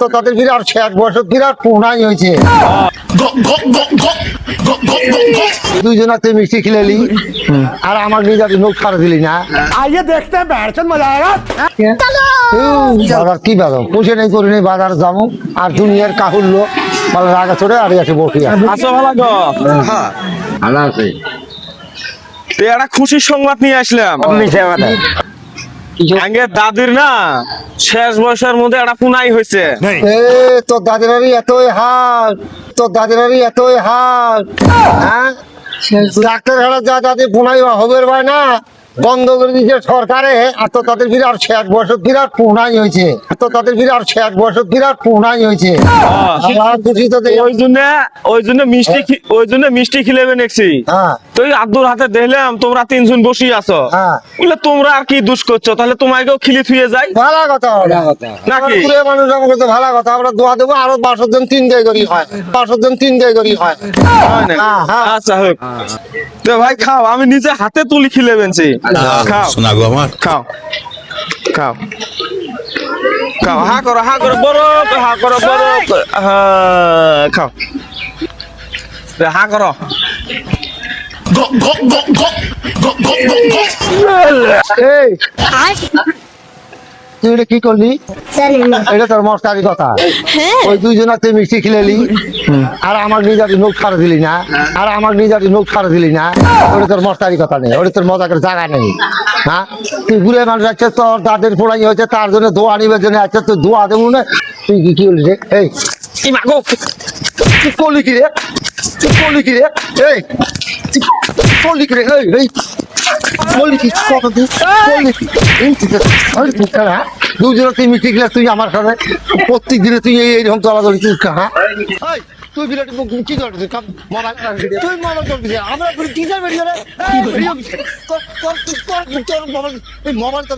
আত্মতাদের বিরাট ৬০ বছর বিরাট পুনাই হয়েছে। দুইজনাতে মিষ্টি খিলালি আর আমার নিজের নোট ছাড়া দিলি না। आइए देखते हैं बैठचंद मजा आएगा। বাজার কি বাজার পুষে নেই করি নেই বাজার যাবো আর দুনিয়ার কাহুল্য বলে রাগা চড়ে আর আছে বসি আছো ভালো গো? ভালো আছে। তো একটা খুশির সংবাদ নিয়ে আসলাম। আগে দাদির না শেষ বয়সের মধ্যে একটা পুনাই হয়েছে। এ তোর দাদিরারই এতই হাল, তোর দাদিরারই এতই হাল। হ্যাঁ ডাক্তার ঘাড়া যা দাদি পুনাই হবে ভাই না বন্ধ করে দিয়েছে সরকারে। আর তো তাদের বিরাট ৬০ বছর বিরাট পুনাই হয়েছে। তো তাদের বিরাট ৬০ বছর বিরাট পুনাই হয়েছে। ওই জন্য মিষ্টি খিলেবে নেছি। হ্যাঁ তুই আব্দুর হাতে দেখলাম তোমরা তিনজন বসি আছো। হ্যাঁ বলে তোমরা আর কি দুষ করছো, তাহলে তোমাকেও খিলি থুয়ে যাই ভালো কথা নাকি? পুরে মানুষ আমাকে তো ভালো কথা আমরা দোয়া দেবো আরো ১২ জন ৩ জায়গায় করি হয়, ১২ জন ৩ জায়গায় করি হয়। হয় না? হ্যাঁ, হ্যাঁ। আচ্ছা হোক। তো ভাই খাও, আমি নিজে হাতে তুলি খিলে বেনছি। খাও শোনা গো আমার খাও খাও খাও, হা করো বড় করে, হা করো বড় করে। হ্যাঁ, খাও হা করো। এই তুই এটা কি করলি? এটা তোর মস্কারি কথা। ওই দুইজনাতে মিষ্টি খিলালি আর আমার নিজের নোট ছাড়া দিলি না, আর আমার নিজের নোট ছাড়া দিলি না। ওটা তোর মস্কারি কথা নেই, ওটা তোর মজাকের জায়গা নেই। হ্যাঁ তুই ঘুরে মানুষ আছে তোর দাদের পোড়াই হয়েছে তার জন্য দোয়া নিবার জন্য আছে, তুই দোয়া দেবো না। তুই কি বলি রে? এই এই মাগো তুই করলি কি রে? তুই করলি কি রে? এই তুই করলি কি রে? এই বললি কি কথা তুই বললি কি? দুজনে তুই মিষ্টি খেলে তুই আমার সাথে প্রত্যেক দিনে তুই এইরকম চলাচলি তুই হ্যাঁ তুই বিরাট কি করছিস? মোবাইল তুই মোবাইল করছিস আমরা কি যাবে মোবাইল তো